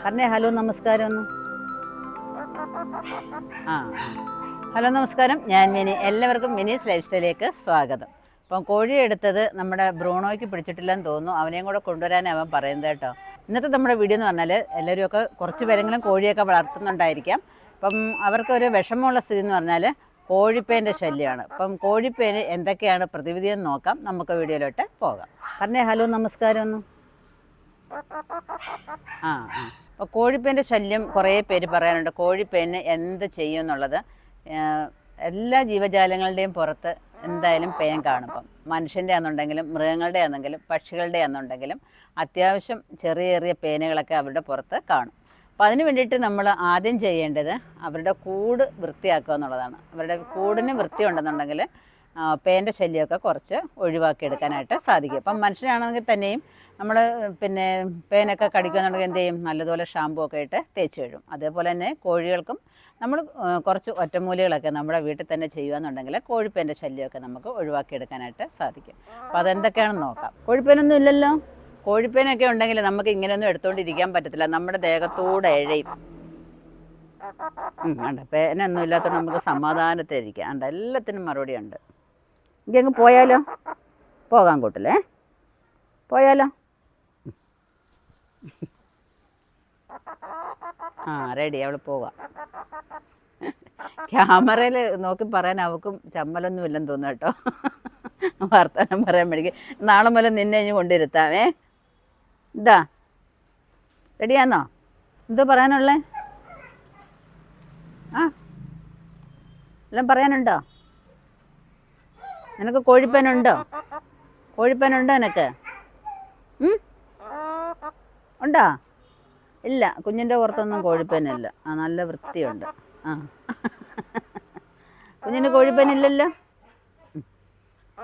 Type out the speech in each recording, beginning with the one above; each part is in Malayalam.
പറഞ്ഞേ ഹലോ നമസ്കാരം ഒന്ന്. ആ ഹലോ നമസ്കാരം, ഞാൻ മിനി. എല്ലാവർക്കും മിനീസ് ലൈഫ് സ്റ്റൈലിലേക്ക് സ്വാഗതം. അപ്പം കോഴി എടുത്തത് നമ്മുടെ ബ്രൂണോയ്ക്ക് പിടിച്ചിട്ടില്ലെന്ന് തോന്നുന്നു. അവനെയും കൂടെ കൊണ്ടുവരാൻ അവൻ പറയുന്നത് കേട്ടോ. ഇന്നത്തെ നമ്മുടെ വീഡിയോ എന്ന് പറഞ്ഞാൽ എല്ലാവരും ഒക്കെ കുറച്ച് പേരെങ്കിലും കോഴിയൊക്കെ വളർത്തുന്നുണ്ടായിരിക്കാം. അപ്പം അവർക്കൊരു വിഷമമുള്ള സ്ഥിതി എന്ന് പറഞ്ഞാൽ കോഴിപ്പേൻ്റെ ശല്യമാണ്. അപ്പം കോഴിപ്പേന് എന്തൊക്കെയാണ് പ്രതിവിധിയെന്ന് നോക്കാം. നമുക്ക് വീഡിയോയിലോട്ട് പോകാം. പറഞ്ഞേ ഹലോ നമസ്കാരം ഒന്ന്. ആ ആ അപ്പോൾ കോഴിപ്പേൻ്റെ ശല്യം കുറേ പേര് പറയാനുണ്ട്. കോഴിപ്പേന് എന്ത് ചെയ്യും എന്നുള്ളത്. എല്ലാ ജീവജാലങ്ങളുടെയും പുറത്ത് എന്തായാലും പേൻ കാണും. ഇപ്പം മനുഷ്യൻ്റെ ആണെന്നുണ്ടെങ്കിലും മൃഗങ്ങളുടെ ആണെങ്കിലും പക്ഷികളുടെ ആണെന്നുണ്ടെങ്കിലും അത്യാവശ്യം ചെറിയ ചെറിയ പേനുകളൊക്കെ അവരുടെ പുറത്ത് കാണും. അപ്പോൾ അതിന് വേണ്ടിയിട്ട് നമ്മൾ ആദ്യം ചെയ്യേണ്ടത് അവരുടെ കൂട് വൃത്തിയാക്കുക എന്നുള്ളതാണ്. അവരുടെ കൂടിന് വൃത്തി ഉണ്ടെന്നുണ്ടെങ്കിൽ പേൻ്റെ ശല്യമൊക്കെ കുറച്ച് ഒഴിവാക്കിയെടുക്കാനായിട്ട് സാധിക്കും. അപ്പം മനുഷ്യനാണെങ്കിൽ തന്നെയും നമ്മൾ പേനൊക്കെ കടിക്കുകയെന്നുണ്ടെങ്കിൽ എന്ത് ചെയ്യും, നല്ലതുപോലെ ഷാമ്പൂ ഒക്കെ ഇട്ട് തേച്ച് കഴുകും. അതേപോലെ തന്നെ കോഴികൾക്കും നമ്മൾ കുറച്ച് ഒറ്റമൂലികളൊക്കെ നമ്മുടെ വീട്ടിൽ തന്നെ ചെയ്യുകയെന്നുണ്ടെങ്കിൽ കോഴിപ്പേൻ്റെ ശല്യമൊക്കെ നമുക്ക് ഒഴിവാക്കിയെടുക്കാനായിട്ട് സാധിക്കും. അപ്പോൾ അതെന്തൊക്കെയാണെന്ന് നോക്കാം. കോഴിപ്പേനൊന്നും ഇല്ലല്ലോ. കോഴിപ്പേനൊക്കെ ഉണ്ടെങ്കിൽ നമുക്ക് ഇങ്ങനെയൊന്നും എടുത്തുകൊണ്ടിരിക്കാൻ പറ്റത്തില്ല. നമ്മുടെ ദേഹത്തൂടെ എഴയും. ഉണ്ട്, പേനൊന്നും ഇല്ലാത്തതുകൊണ്ട് നമുക്ക് സമാധാനത്തിലിരിക്കാം. ഉണ്ട്, എല്ലാത്തിനും മറുപടി ഉണ്ട്. ഇങ്ങ് പോയാലോ? പോകാൻ കൂട്ടില്ലേ? പോയാലോ? ആ റെഡി, അവൾ പോകാം. ക്യാമറയിൽ നോക്കി പറയാൻ അവൾക്കും ചമ്മലൊന്നും ഇല്ലെന്ന് തോന്നുന്നു കേട്ടോ. വർത്തമാനം പറയാൻ വേണ്ടി നാളെ മുതൽ നിന്നെ ഇനി കൊണ്ടിരുത്താമേ. ഇതാ റെഡിയാന്നോ? എന്തോ പറയാനുള്ളേ? ആ എല്ലാം പറയാനുണ്ടോ? നിനക്ക് കോഴിപ്പേനുണ്ടോ? കോഴിപ്പേനുണ്ടോ നിനക്ക്? ഉണ്ടോ? ഇല്ല, കുഞ്ഞിൻ്റെ പുറത്തൊന്നും കോഴിപ്പേനില്ല. ആ നല്ല വൃത്തിയുണ്ട്. ആ കുഞ്ഞിന് കോഴിപ്പേനില്ലല്ലോ.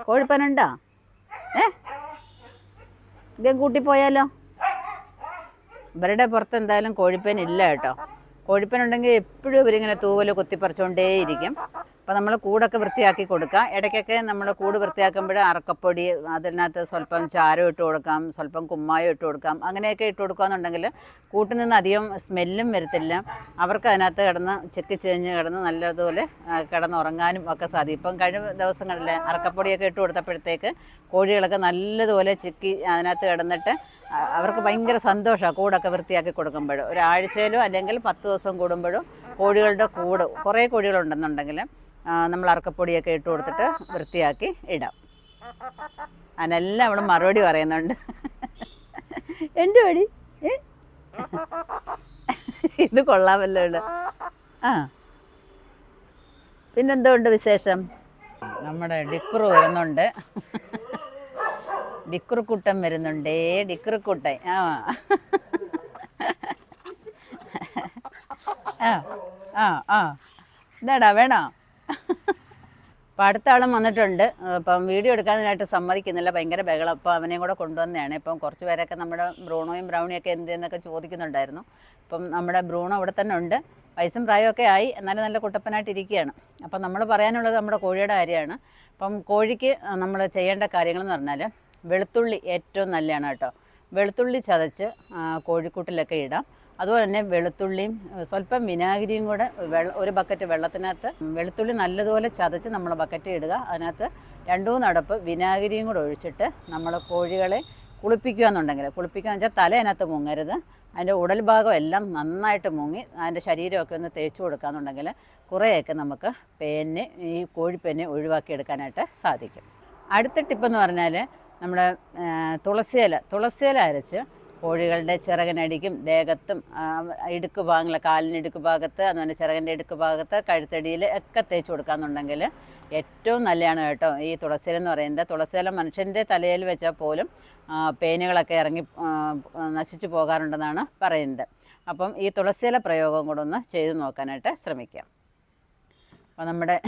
കോഴിപ്പേനുണ്ടോ? ഇതേ കൂട്ടിപ്പോയാലോ? ഇവരുടെ പുറത്ത് എന്തായാലും കോഴിപ്പേനില്ല കേട്ടോ. കോഴിപ്പേനുണ്ടെങ്കിൽ എപ്പോഴും ഇവരിങ്ങനെ തൂവൽ കുത്തിപ്പറിച്ചുകൊണ്ടേയിരിക്കും. അപ്പോൾ നമ്മൾ കൂടൊക്കെ വൃത്തിയാക്കി കൊടുക്കുക. ഇടയ്ക്കൊക്കെ നമ്മൾ കൂട് വൃത്തിയാക്കുമ്പോൾ അറക്കപ്പൊടി, അതിനകത്ത് സ്വല്പം ചാരം ഇട്ട് കൊടുക്കാം, സ്വല്പം കുമ്മായം ഇട്ട് കൊടുക്കാം. അങ്ങനെയൊക്കെ ഇട്ട് കൊടുക്കുകയെന്നുണ്ടെങ്കിൽ കൂട്ടിൽ നിന്ന് അധികം സ്മെല്ലും വരത്തില്ല. അവർക്ക് അതിനകത്ത് കിടന്ന് ചെക്കിച്ചേഞ്ഞ് കിടന്ന് നല്ലതുപോലെ കിടന്നുറങ്ങാനും ഒക്കെ സാധിക്കും. ഇപ്പം കഴിഞ്ഞ ദിവസങ്ങളിൽ അറക്കപ്പൊടിയൊക്കെ ഇട്ട് കൊടുത്തപ്പോഴത്തേക്ക് കോഴികളൊക്കെ നല്ലതുപോലെ ചെക്കി അതിനകത്ത് കിടന്നിട്ട് അവർക്ക് ഭയങ്കര സന്തോഷമാണ് കൂടൊക്കെ വൃത്തിയാക്കി കൊടുക്കുമ്പോൾ. ഒരാഴ്ചയിലോ അല്ലെങ്കിൽ 10 ദിവസം കൂടുമ്പോഴും കോഴികളുടെ കൂട് കുറേ കോഴികളുണ്ടെന്നുണ്ടെങ്കിൽ നമ്മൾ അറക്കപ്പൊടിയൊക്കെ ഇട്ട് കൊടുത്തിട്ട് വൃത്തിയാക്കി ഇടാം. അതിനെല്ലാം അവിടെ മറുപടി പറയുന്നുണ്ട്. എൻ്റെ വടി ഇത് കൊള്ളാമല്ലോ ഇവിടെ. ആ പിന്നെന്തോണ്ട് വിശേഷം? നമ്മുടെ ഡിക്രു വരുന്നുണ്ട്. ഡിക്രുക്കുട്ടൻ വരുന്നുണ്ടേ. ഡിക്രുക്കുട്ടൻ ആ ആ ആ ആ എന്താടാ വേണോ? അപ്പം അടുത്ത ആളും വന്നിട്ടുണ്ട്. അപ്പം വീഡിയോ എടുക്കാനായിട്ട് സമ്മതിക്കുന്നില്ല, ഭയങ്കര ബഹളം. അപ്പോൾ അവനെയും കൂടെ കൊണ്ടുവന്നതാണ്. ഇപ്പം കുറച്ച് പേരൊക്കെ നമ്മുടെ ബ്രൂണോയും ബ്രൗണിയൊക്കെ എന്തെന്നൊക്കെ ചോദിക്കുന്നുണ്ടായിരുന്നു. അപ്പം നമ്മുടെ ബ്രൂണോ ഇവിടെ തന്നെ ഉണ്ട്. വയസ്സും പ്രായമൊക്കെ ആയി, എന്നാലും നല്ല കുട്ടപ്പനായിട്ടിരിക്കുകയാണ്. അപ്പം നമ്മൾ പറയാനുള്ളത് നമ്മുടെ കോഴിയുടെ കാര്യമാണ്. അപ്പം കോഴിക്ക് നമ്മൾ ചെയ്യേണ്ട കാര്യങ്ങളെന്ന് പറഞ്ഞാൽ വെളുത്തുള്ളി ഏറ്റവും നല്ലതാണ് കേട്ടോ. വെളുത്തുള്ളി ചതച്ച് കോഴിക്കൂട്ടിലൊക്കെ ഇടാം. അതുപോലെ തന്നെ വെളുത്തുള്ളിയും സ്വല്പം വിനാഗിരിയും കൂടെ ഒരു ബക്കറ്റ് വെള്ളത്തിനകത്ത് വെളുത്തുള്ളി നല്ലതുപോലെ ചതച്ച് നമ്മൾ ബക്കറ്റ് ഇടുക. അതിനകത്ത് 2-3 അടപ്പ് വിനാഗിരിയും കൂടെ ഒഴിച്ചിട്ട് നമ്മൾ കോഴികളെ കുളിപ്പിക്കുക എന്നുണ്ടെങ്കിൽ, കുളിപ്പിക്കുക എന്ന് വെച്ചാൽ തല അതിനകത്ത് മുങ്ങരുത്, അതിൻ്റെ ഉടൽ ഭാഗം എല്ലാം നന്നായിട്ട് മുങ്ങി അതിൻ്റെ ശരീരമൊക്കെ ഒന്ന് തേച്ച് കൊടുക്കുകയെന്നുണ്ടെങ്കിൽ കുറേയൊക്കെ നമുക്ക് പേനെ, ഈ കോഴിപ്പേനെ ഒഴിവാക്കിയെടുക്കാനായിട്ട് സാധിക്കും. അടുത്ത ടിപ്പെന്ന് പറഞ്ഞാൽ നമ്മുടെ തുളസിയില അരച്ച് കോഴികളുടെ ചിറകിനടിക്കും ദേഹത്തും ഇടുക്ക് ഭാഗങ്ങൾ, കാലിന് ഇടുക്ക് ഭാഗത്ത്, അതുപോലെ ചിറകിൻ്റെ ഇടുക്ക് ഭാഗത്ത്, കഴുത്തടിയിൽ ഒക്കെ തേച്ച് കൊടുക്കാമെന്നുണ്ടെങ്കിൽ ഏറ്റവും നല്ലതാണ് കേട്ടോ ഈ തുളസിയില എന്ന് പറയുന്നത്. തുളസിയില മനുഷ്യൻ്റെ തലയിൽ വെച്ചാൽ പോലും പേനുകളൊക്കെ ഇറങ്ങി നശിച്ചു പോകാറുണ്ടെന്നാണ് പറയുന്നത്. അപ്പം ഈ തുളസിയില പ്രയോഗം കൂടെ ഒന്ന് ചെയ്ത് നോക്കാനായിട്ട് ശ്രമിക്കാം. അപ്പോൾ നമ്മുടെ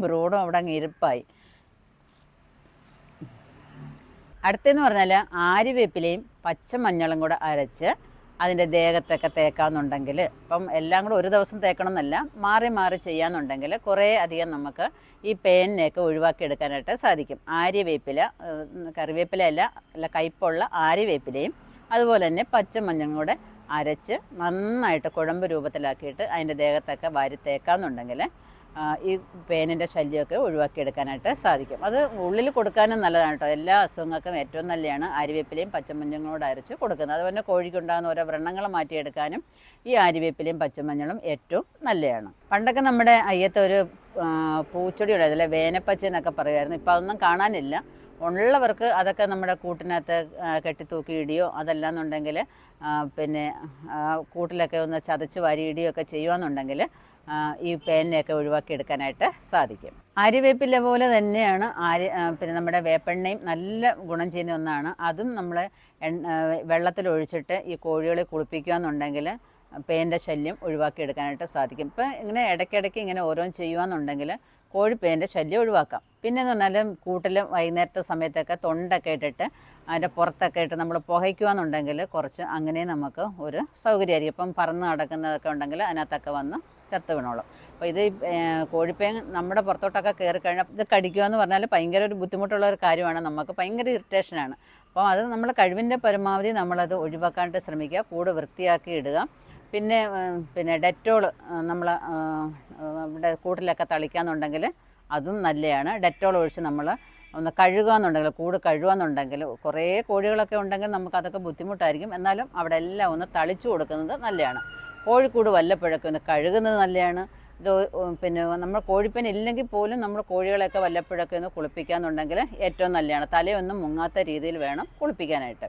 ബ്രൂണും അവിടെ അങ്ങ് ഇരിപ്പായി. അടുത്തെന്ന് പറഞ്ഞാൽ ആര്യവേപ്പിലയും പച്ചമഞ്ഞളും കൂടെ അരച്ച് അതിൻ്റെ ദേഹത്തൊക്കെ തേക്കാമെന്നുണ്ടെങ്കിൽ, ഇപ്പം എല്ലാം കൂടെ ഒരു ദിവസം തേക്കണം എന്നല്ല, മാറി മാറി ചെയ്യാമെന്നുണ്ടെങ്കിൽ കുറേ അധികം നമുക്ക് ഈ പേനിനെയൊക്കെ ഒഴിവാക്കിയെടുക്കാനായിട്ട് സാധിക്കും. ആര്യവേപ്പില, കറിവേപ്പില അല്ല കയ്പുള്ള ആര്യവേപ്പിലയും അതുപോലെ തന്നെ പച്ചമഞ്ഞളും കൂടെ അരച്ച് നന്നായിട്ട് കുഴമ്പ് രൂപത്തിലാക്കിയിട്ട് അതിൻ്റെ ദേഹത്തൊക്കെ വാരി തേക്കാമെന്നുണ്ടെങ്കിൽ ഈ പേനിൻ്റെ ശല്യമൊക്കെ ഒഴിവാക്കിയെടുക്കാനായിട്ട് സാധിക്കും. അത് ഉള്ളിൽ കൊടുക്കാനും നല്ലതാണ് കേട്ടോ. എല്ലാ അസുഖങ്ങൾക്കും ഏറ്റവും നല്ലതാണ് ആര്യവേപ്പിലയും പച്ചമഞ്ഞളോട് അരച്ച് കൊടുക്കുന്നത്. അതുപോലെ കോഴിക്കുണ്ടാകുന്ന ഓരോ വ്രണങ്ങൾ മാറ്റിയെടുക്കാനും ഈ ആര്യവേപ്പിലയും പച്ചമഞ്ഞളും ഏറ്റവും നല്ലതാണ്. പണ്ടൊക്കെ നമ്മുടെ അയ്യത്തൊരു പൂച്ചെടി ഉണ്ടായിരുന്നില്ലേ, വേനപ്പച്ച എന്നൊക്കെ പറയുമായിരുന്നു. ഇപ്പോൾ അതൊന്നും കാണാനില്ല. ഉള്ളവർക്ക് അതൊക്കെ നമ്മുടെ കൂട്ടിനകത്ത് കെട്ടിത്തൂക്കി ഇടുകയോ അതല്ലാന്നുണ്ടെങ്കിൽ പിന്നെ കൂട്ടിലൊക്കെ ഒന്ന് ചതച്ച് വാരി ഇടുകയൊക്കെ ചെയ്യുകയെന്നുണ്ടെങ്കിൽ ഈ പേനിനെയൊക്കെ ഒഴിവാക്കിയെടുക്കാനായിട്ട് സാധിക്കും. ആര്യവേപ്പില പോലെ തന്നെയാണ് പിന്നെ നമ്മുടെ വേപ്പെണ്ണയും നല്ല ഗുണം ചെയ്യുന്ന ഒന്നാണ്. അതും നമ്മൾ വെള്ളത്തിലൊഴിച്ചിട്ട് ഈ കോഴികളെ കുളിപ്പിക്കുക എന്നുണ്ടെങ്കിൽ പേൻ്റെ ശല്യം ഒഴിവാക്കിയെടുക്കാനായിട്ട് സാധിക്കും. ഇപ്പോൾ ഇങ്ങനെ ഇടയ്ക്കിടയ്ക്ക് ഇങ്ങനെ ഓരോന്ന് ചെയ്യുകയെന്നുണ്ടെങ്കിൽ കോഴിപ്പേൻ്റെ ശല്യം ഒഴിവാക്കാം. പിന്നെയെന്ന് പറഞ്ഞാൽ കൂട്ടിൽ വൈകുന്നേരത്തെ സമയത്തൊക്കെ തൊണ്ടൊക്കെ ഇട്ടിട്ട് അതിൻ്റെ പുറത്തൊക്കെ ഇട്ട് നമ്മൾ പുകയ്ക്കുകയെന്നുണ്ടെങ്കിൽ കുറച്ച് അങ്ങനെ നമുക്ക് ഒരു സൗകര്യമായിരിക്കും. ഇപ്പം പറന്ന് നടക്കുന്നതൊക്കെ ഉണ്ടെങ്കിൽ അതിനകത്തൊക്കെ വന്ന് ചത്ത് വീണോളും. അപ്പോൾ ഇത് കോഴിപ്പേൻ നമ്മുടെ പുറത്തോട്ടൊക്കെ കയറിക്കഴിഞ്ഞാൽ ഇത് കടിക്കുക എന്ന് പറഞ്ഞാൽ ഭയങ്കര ഒരു ബുദ്ധിമുട്ടുള്ള ഒരു കാര്യമാണ്. നമുക്ക് ഭയങ്കര ഇറിറ്റേഷനാണ്. അപ്പോൾ അത് നമ്മൾ കഴിവിൻ്റെ പരമാവധി നമ്മളത് ഒഴിവാക്കാനായിട്ട് ശ്രമിക്കുക. കൂട് വൃത്തിയാക്കി ഇടുക. പിന്നെ ഡെറ്റോൾ നമ്മൾ ഇവിടെ കൂട്ടിലൊക്കെ തളിക്കാന്നുണ്ടെങ്കിൽ അതും നല്ലതാണ്. ഡെറ്റോൾ ഒഴിച്ച് നമ്മൾ ഒന്ന് കഴുകുകയെന്നുണ്ടെങ്കിൽ കൂട് കഴുകുകയെന്നുണ്ടെങ്കിൽ കുറേ കോഴികളൊക്കെ ഉണ്ടെങ്കിൽ നമുക്കതൊക്കെ ബുദ്ധിമുട്ടായിരിക്കും. എന്നാലും അവിടെ എല്ലാം ഒന്ന് തളിച്ചു കൊടുക്കുന്നത് നല്ലതാണ്. കോഴിക്കൂട് വല്ലപ്പോഴൊക്കെ ഒന്ന് കഴുകുന്നത് നല്ലതാണ്. ഇത് പിന്നെ നമ്മൾ കോഴിപ്പേൻ ഇല്ലെങ്കിൽ പോലും നമ്മൾ കോഴികളെയൊക്കെ വല്ലപ്പോഴൊക്കെ ഒന്ന് കുളിപ്പിക്കാമെന്നുണ്ടെങ്കിൽ ഏറ്റവും നല്ലതാണ്. തലയൊന്നും മുങ്ങാത്ത രീതിയിൽ വേണം കുളിപ്പിക്കാനായിട്ട്.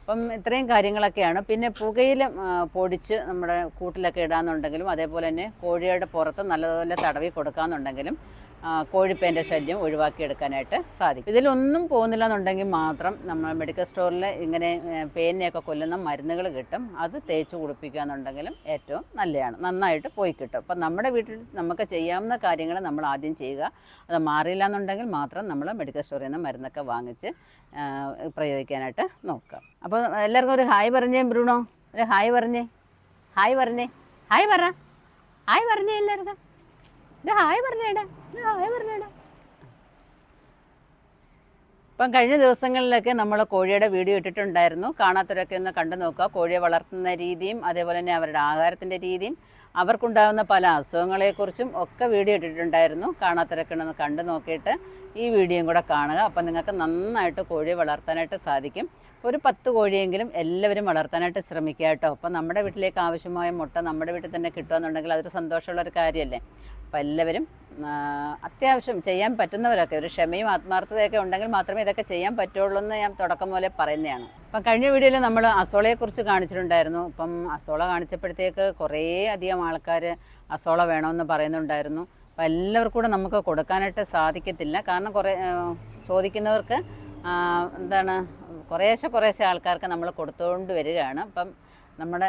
അപ്പം ഇത്രയും കാര്യങ്ങളൊക്കെയാണ്. പിന്നെ പുകയില പൊടിച്ച് നമ്മുടെ കൂട്ടിലൊക്കെ ഇടാമെന്നുണ്ടെങ്കിലും അതേപോലെ തന്നെ കോഴിയുടെ പുറത്ത് നല്ലതുപോലെ തടവി കൊടുക്കാമെന്നുണ്ടെങ്കിലും കോഴിപ്പേൻ്റെ ശല്യം ഒഴിവാക്കിയെടുക്കാനായിട്ട് സാധിക്കും. ഇതിലൊന്നും പോകുന്നില്ല എന്നുണ്ടെങ്കിൽ മാത്രം നമ്മൾ മെഡിക്കൽ സ്റ്റോറിൽ ഇങ്ങനെ പേനിനെയൊക്കെ കൊല്ലുന്ന മരുന്നുകൾ കിട്ടും. അത് തേച്ച് കുളിപ്പിക്കുക എന്നുണ്ടെങ്കിലും ഏറ്റവും നല്ലതാണ്. നന്നായിട്ട് പോയി കിട്ടും. അപ്പം നമ്മുടെ വീട്ടിൽ നമുക്ക് ചെയ്യാവുന്ന കാര്യങ്ങൾ നമ്മൾ ആദ്യം ചെയ്യുക. അത് മാറിയില്ല എന്നുണ്ടെങ്കിൽ മാത്രം നമ്മൾ മെഡിക്കൽ സ്റ്റോറിൽ നിന്ന് മരുന്നൊക്കെ വാങ്ങിച്ച് പ്രയോഗിക്കാനായിട്ട് നോക്കാം. അപ്പോൾ എല്ലാവർക്കും ഒരു ഹായ് പറഞ്ഞേ ബ്രൂണോ. ഒരു ഹായ് പറഞ്ഞേ. ഹായ് പറഞ്ഞേ. ഹായ് പറ. ഹായ് പറഞ്ഞേ എല്ലാവർക്കും. ഹായ് പറഞ്ഞേടാ. ഹായ് പറഞ്ഞേടാ. ഇപ്പം കഴിഞ്ഞ ദിവസങ്ങളിലൊക്കെ നമ്മൾ കോഴിയുടെ വീഡിയോ ഇട്ടിട്ടുണ്ടായിരുന്നു. കാണാത്തവരൊക്കെ ഒന്ന് കണ്ടു നോക്കുക. കോഴിയെ വളർത്തുന്ന രീതിയും അതേപോലെ തന്നെ അവരുടെ ആഹാരത്തിൻ്റെ രീതിയും അവർക്കുണ്ടാകുന്ന പല അസുഖങ്ങളെക്കുറിച്ചും ഒക്കെ വീഡിയോ ഇട്ടിട്ടുണ്ടായിരുന്നു. കാണാത്തവരൊക്കെ ഒന്ന് കണ്ടു നോക്കിയിട്ട് ഈ വീഡിയോയും കൂടെ കാണുക. അപ്പം നിങ്ങൾക്ക് നന്നായിട്ട് കോഴിയെ വളർത്താനായിട്ട് സാധിക്കും. ഒരു 10 കോഴിയെങ്കിലും എല്ലാവരും വളർത്താനായിട്ട് ശ്രമിക്കുക കേട്ടോ. അപ്പം നമ്മുടെ വീട്ടിലേക്ക് ആവശ്യമായ മുട്ട നമ്മുടെ വീട്ടിൽ തന്നെ കിട്ടുകയെന്നുണ്ടെങ്കിൽ അതൊരു സന്തോഷമുള്ളൊരു കാര്യമല്ലേ. അപ്പോൾ എല്ലാവരും അത്യാവശ്യം ചെയ്യാൻ പറ്റുന്നവരൊക്കെ ഒരു ക്ഷമയും ആത്മാർത്ഥതയൊക്കെ ഉണ്ടെങ്കിൽ മാത്രമേ ഇതൊക്കെ ചെയ്യാൻ പറ്റുള്ളൂ എന്ന് ഞാൻ തുടക്കം പോലെ പറയുന്നതാണ്. അപ്പം കഴിഞ്ഞ വീഡിയോയിൽ നമ്മൾ അസോളയെക്കുറിച്ച് കാണിച്ചിട്ടുണ്ടായിരുന്നു. അപ്പം അസോള കാണിച്ചപ്പോഴത്തേക്ക് കുറേ അധികം ആൾക്കാർ അസോള വേണമെന്ന് പറയുന്നുണ്ടായിരുന്നു. അപ്പം എല്ലാവർക്കും കൂടെ നമുക്ക് കൊടുക്കാനായിട്ട് സാധിക്കത്തില്ല. കാരണം കുറേ ചോദിക്കുന്നവർക്ക് കുറേശ്ശെ ആൾക്കാർക്ക് നമ്മൾ കൊടുത്തുകൊണ്ട് വരികയാണ്. അപ്പം നമ്മുടെ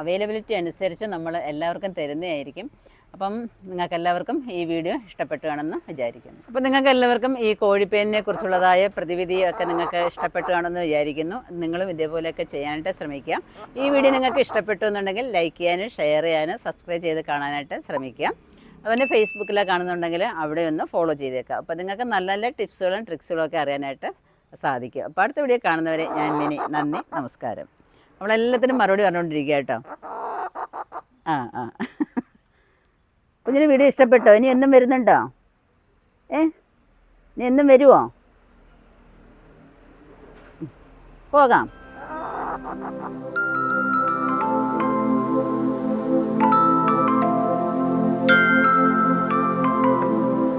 അവൈലബിലിറ്റി അനുസരിച്ച് നമ്മൾ എല്ലാവർക്കും തരുന്നതായിരിക്കും. അപ്പം നിങ്ങൾക്കെല്ലാവർക്കും ഈ വീഡിയോ ഇഷ്ടപ്പെട്ടു കാണുമെന്ന് വിചാരിക്കുന്നു. അപ്പം നിങ്ങൾക്കെല്ലാവർക്കും ഈ കോഴിപ്പേനിനെ കുറിച്ചുള്ളതായ പ്രതിവിധിയൊക്കെ നിങ്ങൾക്ക് ഇഷ്ടപ്പെട്ടു കാണുമെന്ന് വിചാരിക്കുന്നു. നിങ്ങളും ഇതേപോലെയൊക്കെ ചെയ്യാനായിട്ട് ശ്രമിക്കുക. ഈ വീഡിയോ നിങ്ങൾക്ക് ഇഷ്ടപ്പെട്ടു എന്നുണ്ടെങ്കിൽ ലൈക്ക് ചെയ്യാനും ഷെയർ ചെയ്യാനും സബ്സ്ക്രൈബ് ചെയ്ത് കാണാനായിട്ട് ശ്രമിക്കുക. അതുപോലെ ഫേസ്ബുക്കിലൊക്കെ കാണുന്നുണ്ടെങ്കിൽ അവിടെ ഒന്ന് ഫോളോ ചെയ്തേക്കാം. അപ്പോൾ നിങ്ങൾക്ക് നല്ല നല്ല ടിപ്സുകളും ട്രിക്സുകളും ഒക്കെ അറിയാനായിട്ട് സാധിക്കും. അപ്പോൾ അടുത്ത വീഡിയോ കാണുന്നവരെ ഞാൻ മിനി. നന്ദി, നമസ്കാരം. നമ്മളെല്ലാത്തിനും മറുപടി പറഞ്ഞുകൊണ്ടിരിക്കുക കേട്ടോ. കുഞ്ഞിന് വീഡിയോ ഇഷ്ടപ്പെട്ടോ? ഇനി എന്നും വരുന്നുണ്ടോ? ഇനി എന്നും വരുമോ? പോകാം.